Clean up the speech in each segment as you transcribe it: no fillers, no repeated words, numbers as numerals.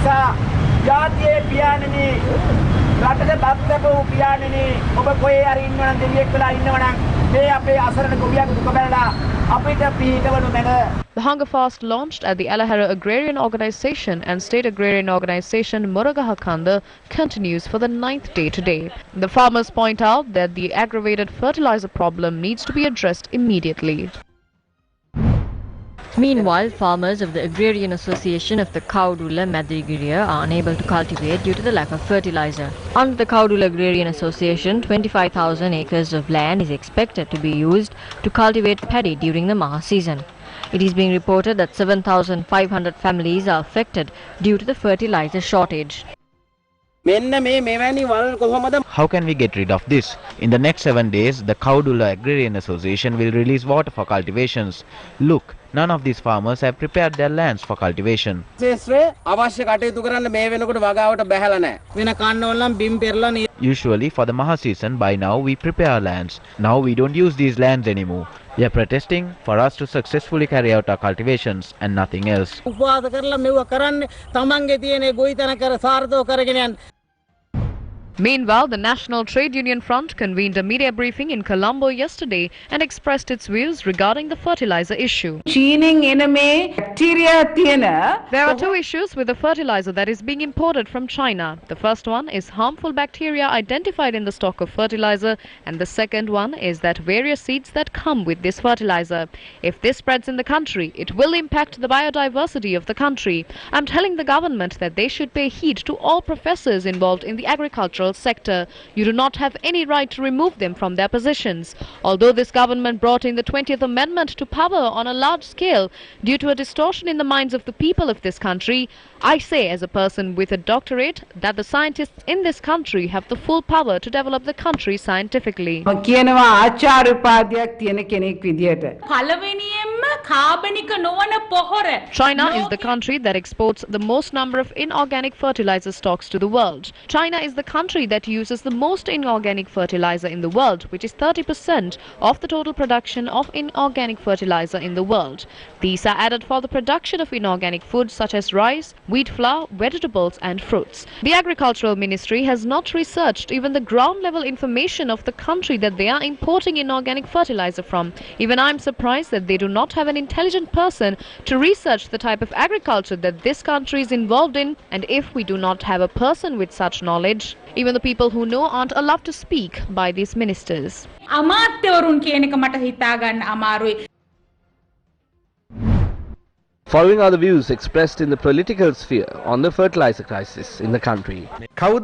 නිසා ජාතියේ පියාණනි රටක බක්තපු පියාණනි ඔබ කොහේ හරි ඉන්නවනම් දෙවියෙක් වෙලා ඉන්නවනම් මේ අපේ අසරණ ගොවියන් දුක බැලලා අපිට පිහිටවනු මැන. The hunger fast launched at the Alahara Agrarian Organisation and State Agrarian Organisation Murugahakanda continues for the 9th day today. The farmers point out that the aggravated fertilizer problem needs to be addressed immediately. Meanwhile, farmers of the Agrarian Association of the Kaudula Madigiriya are unable to cultivate due to the lack of fertilizer. Under the Kaudula Agrarian Association, 25,000 acres of land is expected to be used to cultivate paddy during the Maha season. It is being reported that 7,500 families are affected due to the fertilizer shortage. How can we get rid of this? In the next 7 days, the Kaudula Agrarian Association will release water for cultivations. Look, none of these farmers have prepared their lands for cultivation. Usually, for the Maha season, by now we prepare our lands. Now we don't use these lands anymore. We are protesting for us to successfully carry out our cultivations and nothing else. Meanwhile, the National Trade Union Front convened a media briefing in Colombo yesterday and expressed its views regarding the fertilizer issue. There are two issues with the fertilizer that is being imported from China. The first one is harmful bacteria identified in the stock of fertilizer, and the second one is that various seeds that come with this fertilizer. If this spreads in the country, it will impact the biodiversity of the country. I'm telling the government that they should pay heed to all professors involved in the agricultural sector. You do not have any right to remove them from their positions. Although this government brought in the 20th Amendment to power on a large scale due to a distortion in the minds of the people of this country, I say as a person with a doctorate that the scientists in this country have the full power to develop the country scientifically. China is the country that exports the most number of inorganic fertilizer stocks to the world. China is the country that uses the most inorganic fertilizer in the world, which is 30% of the total production of inorganic fertilizer in the world. These are added for the production of inorganic foods such as rice, wheat flour, vegetables and fruits. The Agricultural Ministry has not researched even the ground level information of the country that they are importing inorganic fertilizer from. Even I'm surprised that they do not have an intelligent person to research the type of agriculture that this country is involved in, and if we do not have a person with such knowledge, even the people who know aren't allowed to speak by these ministers. Following are the views expressed in the political sphere on the fertilizer crisis in the country. Who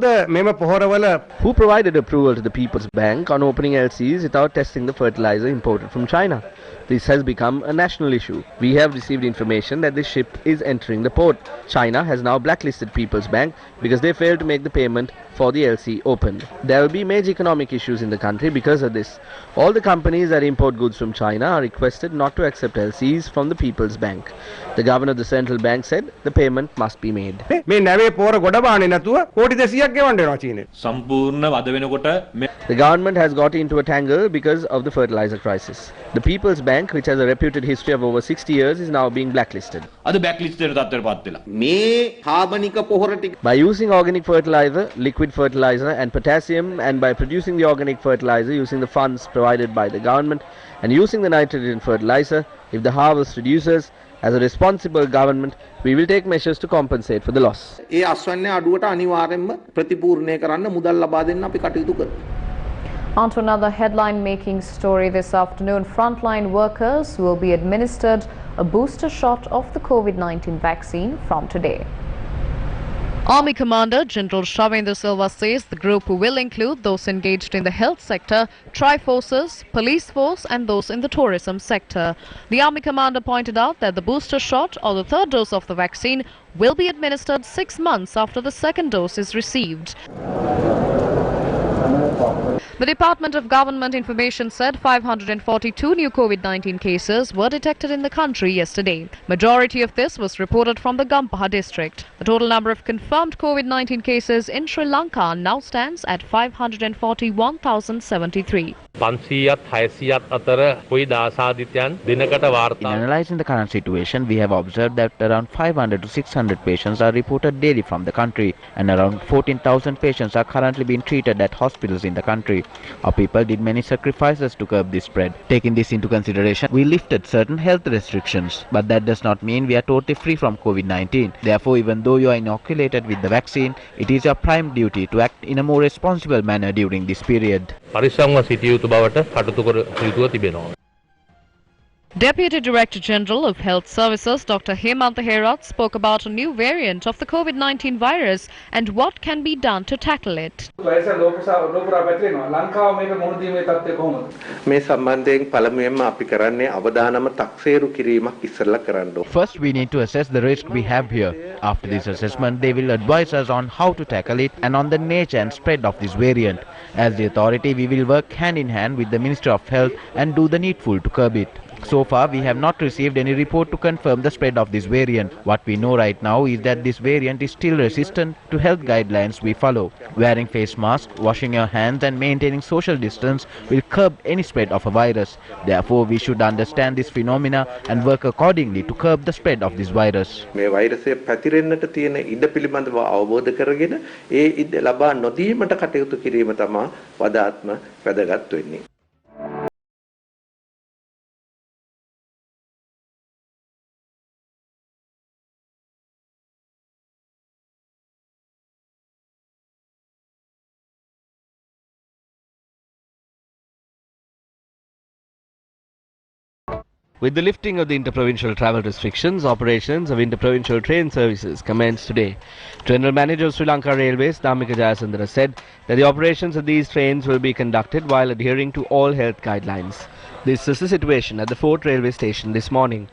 provided approval to the People's Bank on opening LCs without testing the fertilizer imported from China? This has become a national issue. We have received information that this ship is entering the port. China has now blacklisted People's Bank because they failed to make the payment for the LC opened. There will be major economic issues in the country because of this. All the companies that import goods from China are requested not to accept LCs from the People's Bank. The governor of the central bank said the payment must be made. The government has got into a tangle because of the fertilizer crisis. The People's Bank, which has a reputed history of over 60 years, is now being blacklisted. By using organic fertilizer, liquid fertilizer and potassium, and by producing the organic fertilizer using the funds provided by the government and using the nitrogen fertilizer, if the harvest reduces, as a responsible government, we will take measures to compensate for the loss. On to another headline-making story this afternoon. Frontline workers will be administered a booster shot of the COVID-19 vaccine from today. Army Commander General Shavendra Silva says the group will include those engaged in the health sector, tri-forces, police force and those in the tourism sector. The Army Commander pointed out that the booster shot or the third dose of the vaccine will be administered 6 months after the second dose is received. The Department of Government Information said 542 new COVID-19 cases were detected in the country yesterday. Majority of this was reported from the Gampaha district. The total number of confirmed COVID-19 cases in Sri Lanka now stands at 541,073. In analyzing the current situation, we have observed that around 500 to 600 patients are reported daily from the country, and around 14,000 patients are currently being treated at hospitals in the country. Our people did many sacrifices to curb this spread. Taking this into consideration, we lifted certain health restrictions, but that does not mean we are totally free from COVID-19. Therefore, even though you are inoculated with the vaccine, it is your prime duty to act in a more responsible manner during this period. Deputy Director General of Health Services Dr. Hemanta Herat spoke about a new variant of the COVID-19 virus and what can be done to tackle it. First, we need to assess the risk we have here. After this assessment, they will advise us on how to tackle it and on the nature and spread of this variant. As the authority, we will work hand in hand with the Ministry of Health and do the needful to curb it. So far, we have not received any report to confirm the spread of this variant. What we know right now is that this variant is still resistant to health guidelines we follow. Wearing face masks, washing your hands and maintaining social distance will curb any spread of a virus. Therefore, we should understand this phenomena and work accordingly to curb the spread of this virus. With the lifting of the interprovincial travel restrictions, operations of interprovincial train services commenced today. General Manager of Sri Lanka Railways, Dhammika Jayasundara, said that the operations of these trains will be conducted while adhering to all health guidelines. This is the situation at the Fort Railway Station this morning.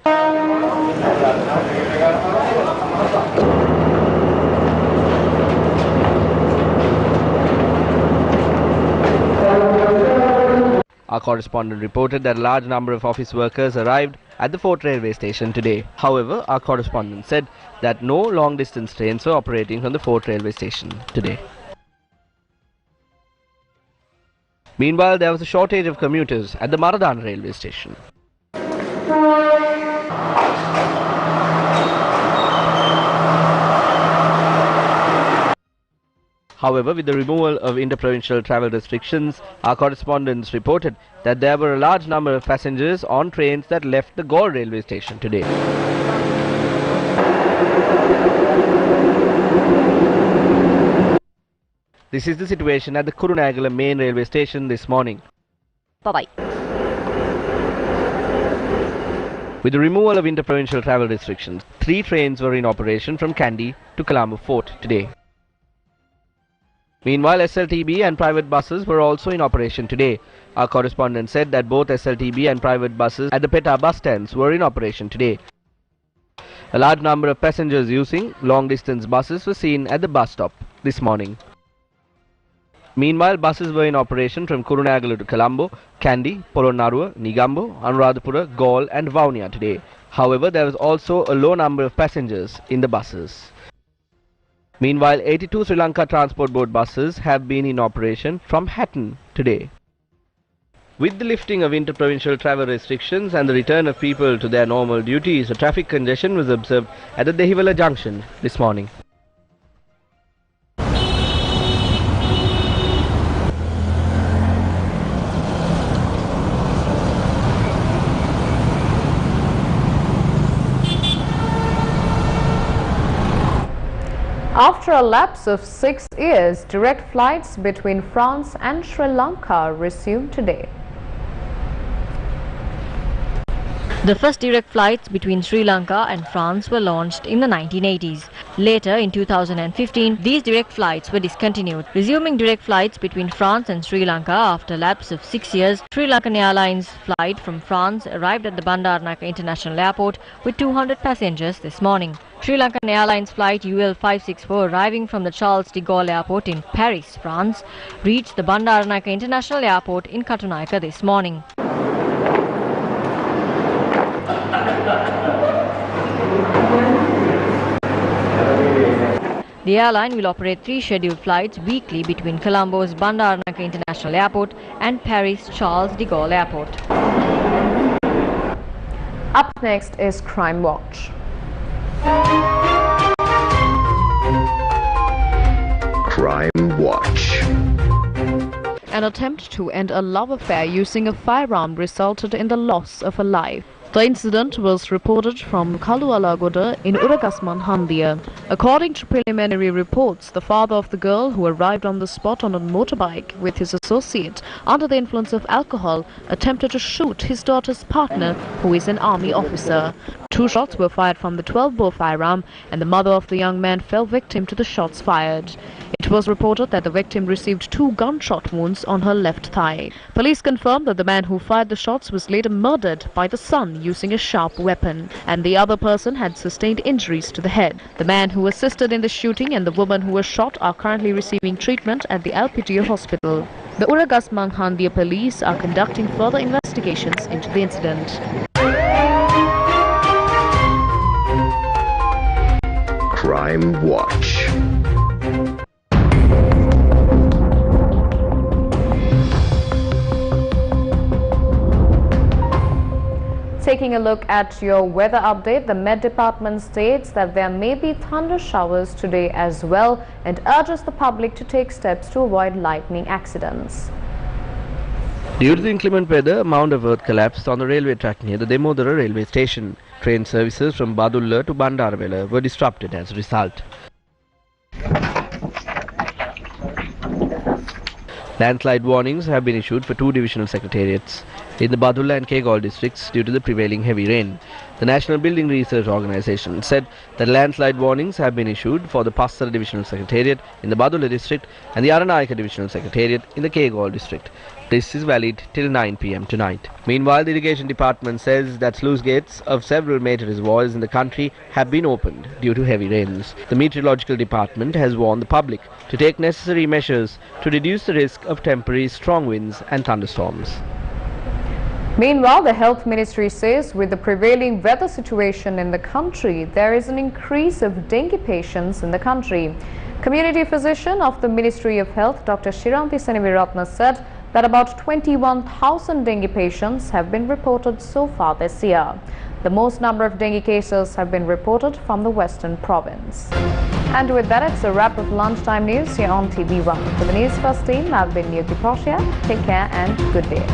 Our correspondent reported that a large number of office workers arrived at the Fort Railway Station today. However, our correspondent said that no long-distance trains were operating from the Fort Railway Station today. Meanwhile, there was a shortage of commuters at the Maradana Railway Station. However, with the removal of interprovincial travel restrictions, our correspondents reported that there were a large number of passengers on trains that left the Galle railway station today. This is the situation at the Kurunegala main railway station this morning. Bye-bye. With the removal of interprovincial travel restrictions, 3 trains were in operation from Kandy to Colombo Fort today. Meanwhile, SLTB and private buses were also in operation today. Our correspondent said that both SLTB and private buses at the Peta bus stands were in operation today. A large number of passengers using long-distance buses were seen at the bus stop this morning. Meanwhile, buses were in operation from Kurunegala to Colombo, Kandy, Polonnaruwa, Negombo, Anuradhapura, Galle and Vavuniya today. However, there was also a low number of passengers in the buses. Meanwhile, 82 Sri Lanka Transport Board buses have been in operation from Hatton today. With the lifting of interprovincial travel restrictions and the return of people to their normal duties, a traffic congestion was observed at the Dehiwala junction this morning. After a lapse of 6 years, direct flights between France and Sri Lanka resumed today. The first direct flights between Sri Lanka and France were launched in the 1980s. Later, in 2015, these direct flights were discontinued. Resuming direct flights between France and Sri Lanka after a lapse of 6 years, Sri Lankan Airlines flight from France arrived at the Bandaranaike International Airport with 200 passengers this morning. Sri Lankan Airlines flight UL564 arriving from the Charles de Gaulle Airport in Paris, France, reached the Bandaranaike International Airport in Katunaika this morning. The airline will operate 3 scheduled flights weekly between Colombo's Bandar Lanka International Airport and Paris Charles de Gaulle Airport. Up next is Crime Watch. Crime Watch. An attempt to end a love affair using a firearm resulted in the loss of a life. The incident was reported from Kalualagoda in Uragasman, Handia. According to preliminary reports, the father of the girl, who arrived on the spot on a motorbike with his associate under the influence of alcohol, attempted to shoot his daughter's partner, who is an army officer. 2 shots were fired from the 12-bore firearm, and the mother of the young man fell victim to the shots fired. It was reported that the victim received 2 gunshot wounds on her left thigh. Police confirmed that the man who fired the shots was later murdered by the son using a sharp weapon, and the other person had sustained injuries to the head. The man who assisted in the shooting and the woman who was shot are currently receiving treatment at the LPGA hospital. The Uragasman Handia police are conducting further investigations into the incident. Crime Watch. Taking a look at your weather update, the Met Department states that there may be thunder showers today as well and urges the public to take steps to avoid lightning accidents. Due to the inclement weather, a mound of earth collapsed on the railway track near the Demodara railway station. Train services from Badulla to Bandarwala were disrupted as a result. Landslide warnings have been issued for 2 divisional secretariats in the Badulla and Kegaul districts due to the prevailing heavy rain. The National Building Research Organisation said that landslide warnings have been issued for the Passara Divisional Secretariat in the Badulla district and the Aranayaka Divisional Secretariat in the Kegaul district. This is valid till 9 p.m. tonight. Meanwhile, the Irrigation Department says that sluice gates of several major reservoirs in the country have been opened due to heavy rains. The Meteorological Department has warned the public to take necessary measures to reduce the risk of temporary strong winds and thunderstorms. Meanwhile, the Health Ministry says with the prevailing weather situation in the country, there is an increase of dengue patients in the country. Community physician of the Ministry of Health, Dr. Shiranti Seneviratna, said that about 21,000 dengue patients have been reported so far this year. The most number of dengue cases have been reported from the Western Province. And with that, it's a wrap of lunchtime news here on TV1. For the Newsfirst team, I've been Niyuti Proshia. Take care and good day.